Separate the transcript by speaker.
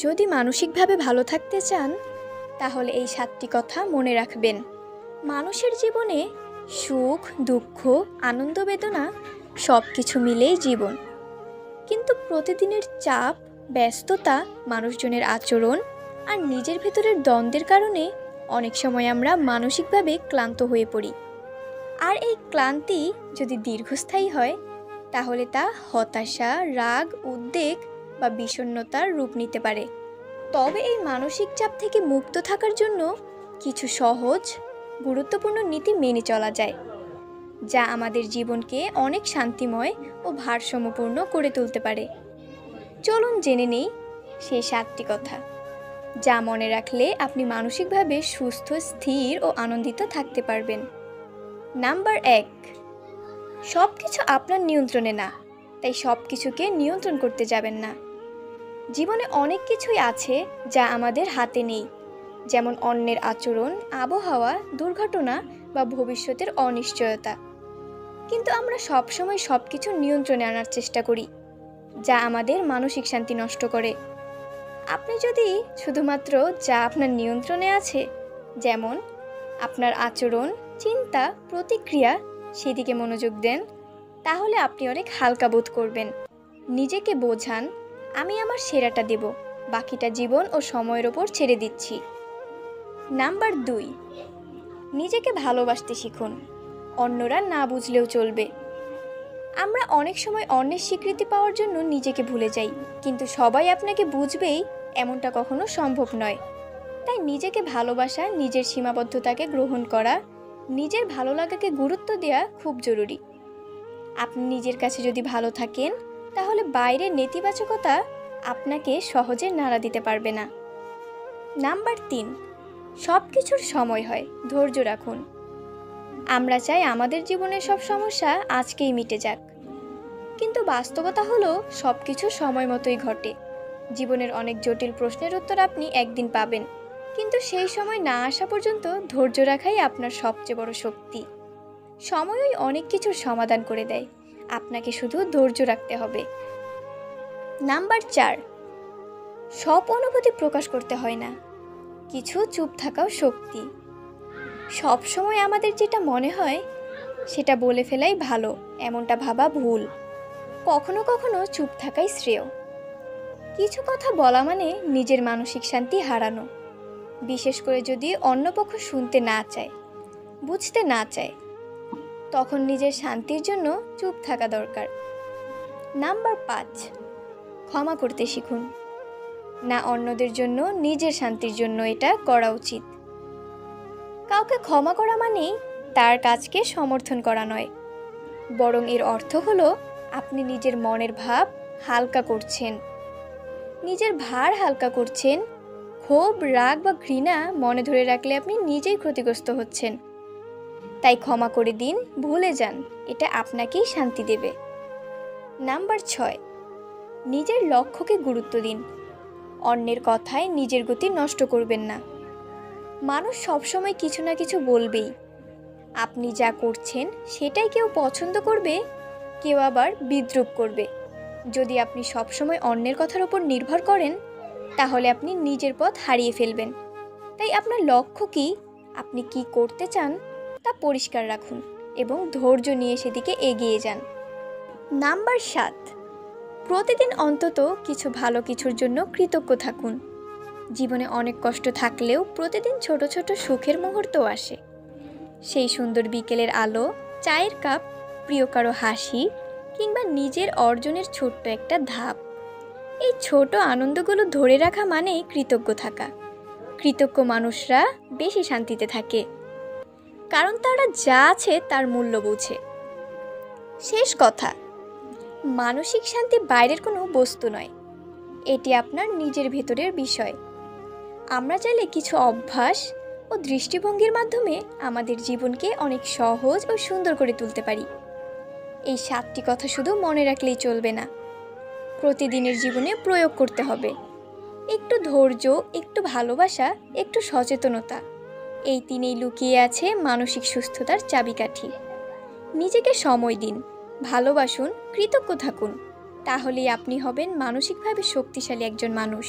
Speaker 1: যদি মানসিকভাবে ভালো থাকতে চান তাহলে এই 7টি কথা মনে রাখবেন। মানুষের জীবনে সুখ, দুঃখ, আনন্দ, বেদনা সব কিছু মিলেই জীবন। কিন্তু প্রতিদিনের চাপ, ব্যস্ততা, মানুষজনের আচরণ আর নিজের ভেতরের দ্বন্দ্বের কারণে অনেক সময় আমরা মানসিকভাবে ক্লান্ত হয়ে পড়ি। আর এই ক্লান্তি যদি দীর্ঘস্থায়ী হয় তাহলে তা হতাশা, রাগ, উদ্বেগ বা বিষণ্ণতার রূপ নিতে পারে। তবে এই মানসিক চাপ থেকে মুক্ত থাকার জন্য কিছু সহজ, গুরুত্বপূর্ণ নীতি মেনে চলা যায়, যা আমাদের জীবনকে অনেক শান্তিময় ও ভারসাম্যপূর্ণ করে তুলতে পারে। চলুন জেনে নেই সেই 7টি কথা, যা মনে রাখলে আপনি মানসিকভাবে সুস্থ, স্থির ও আনন্দিত থাকতে পারবেন। নাম্বার 1, সব কিছু আপনার নিয়ন্ত্রণে না, তাই সব কিছুকে নিয়ন্ত্রণ করতে যাবেন না। জীবনে অনেক কিছুই আছে যা আমাদের হাতে নেই, যেমন অন্যের আচরণ, আবহাওয়া, দুর্ঘটনা বা ভবিষ্যতের অনিশ্চয়তা। কিন্তু আমরা সবসময় সব কিছু নিয়ন্ত্রণে আনার চেষ্টা করি, যা আমাদের মানসিক শান্তি নষ্ট করে। আপনি যদি শুধুমাত্র যা আপনার নিয়ন্ত্রণে আছে, যেমন আপনার আচরণ, চিন্তা, প্রতিক্রিয়া, সেদিকে মনোযোগ দেন, তাহলে আপনি অনেক হালকা বোধ করবেন। নিজেকে বোঝান, আমি আমার সেরাটা দেব, বাকিটা জীবন ও সময়ের ওপর ছেড়ে দিচ্ছি। নাম্বার 2, নিজেকে ভালোবাসতে শিখুন, অন্যরা না বুঝলেও চলবে। আমরা অনেক সময় অন্যের স্বীকৃতি পাওয়ার জন্য নিজেকে ভুলে যাই, কিন্তু সবাই আপনাকে বুঝবেই এমনটা কখনো সম্ভব নয়। তাই নিজেকে ভালোবাসা, নিজের সীমাবদ্ধতাকে গ্রহণ করা, নিজের ভালো লাগাকে গুরুত্ব দেওয়া খুব জরুরি। আপনি নিজের কাছে যদি ভালো থাকেন তাহলে বাইরের নেতিবাচকতা আপনাকে সহজে নাড়া দিতে পারবে না। নাম্বার 3, সব কিছুর সময় হয়, ধৈর্য রাখুন। আমরা চাই আমাদের জীবনের সব সমস্যা আজকেই মিটে যাক, কিন্তু বাস্তবতা হলো সব কিছু সময় মতোই ঘটে। জীবনের অনেক জটিল প্রশ্নের উত্তর আপনি একদিন পাবেন, কিন্তু সেই সময় না আসা পর্যন্ত ধৈর্য রাখাই আপনার সবচেয়ে বড় শক্তি। সময়ই অনেক কিছুর সমাধান করে দেয়, আপনাকে শুধু ধৈর্য রাখতে হবে। নাম্বার 4, সব অনুভূতি প্রকাশ করতে হয় না, কিছু চুপ থাকাও শক্তি। সব সময় আমাদের যেটা মনে হয় সেটা বলে ফেলাই ভালো, এমনটা ভাবা ভুল। কখনো কখনো চুপ থাকাই শ্রেয়। কিছু কথা বলা মানে নিজের মানসিক শান্তি হারানো, বিশেষ করে যদি অন্য পক্ষ শুনতে না চায়, বুঝতে না চায়, তখন নিজের শান্তির জন্য চুপ থাকা দরকার। নাম্বার 5, ক্ষমা করতে শিখুন, না অন্যদের জন্য, নিজের শান্তির জন্য এটা করা উচিত। কাউকে ক্ষমা করা মানেই তার কাজকে সমর্থন করা নয়, বরং এর অর্থ হলো আপনি নিজের মনের ভাব হালকা করছেন। নিজের ভার হালকা করছেন। ক্ষোভ, রাগ বা ঘৃণা মনে ধরে রাখলে আপনি নিজেই ক্ষতিগ্রস্ত হচ্ছেন। তাই ক্ষমা করে দিন, ভুলে যান, এটা আপনাকেই শান্তি দেবে। নাম্বার 6, নিজের লক্ষ্যকে গুরুত্ব দিন, অন্যের কথায় নিজের গতি নষ্ট করবেন না। মানুষ সবসময় কিছু না কিছু বলবেই। আপনি যা করছেন সেটাই কেউ পছন্দ করবে, কেউ আবার বিদ্রূপ করবে। যদি আপনি সবসময় অন্যের কথার উপর নির্ভর করেন তাহলে আপনি নিজের পথ হারিয়ে ফেলবেন। তাই আপনার লক্ষ্য কি, আপনি কি করতে চান তা পরিষ্কার রাখুন এবং ধৈর্য নিয়ে সেদিকে এগিয়ে যান। নাম্বার 7, প্রতিদিন অন্তত কিছু ভালো কিছুর জন্য কৃতজ্ঞ থাকুন। জীবনে অনেক কষ্ট থাকলেও প্রতিদিন ছোট ছোট সুখের মুহূর্তও আসে। সেই সুন্দর বিকেলের আলো, চায়ের কাপ, প্রিয় কারো হাসি কিংবা নিজের অর্জনের ছোট্ট একটা ধাপ, এই ছোট আনন্দগুলো ধরে রাখা মানেই কৃতজ্ঞ থাকা। কৃতজ্ঞ মানুষরা বেশি শান্তিতে থাকে, কারণ তারা যা আছে তার মূল্য বোঝে। শেষ কথা, মানসিক শান্তি বাইরের কোনো বস্তু নয়, এটি আপনার নিজের ভেতরের বিষয়। আমরা চাইলে কিছু অভ্যাস ও দৃষ্টিভঙ্গির মাধ্যমে আমাদের জীবনকে অনেক সহজ ও সুন্দর করে তুলতে পারি। এই 7টি কথা শুধু মনে রাখলেই চলবে না, প্রতিদিনের জীবনে প্রয়োগ করতে হবে। একটু ধৈর্য, একটু ভালোবাসা, একটু সচেতনতা, এই 3ই লুকিয়ে আছে মানসিক সুস্থতার চাবিকাঠি। নিজেকে সময় দিন, ভালোবাসুন, কৃতজ্ঞ থাকুন, তাহলেই আপনি হবেন মানসিকভাবে শক্তিশালী একজন মানুষ।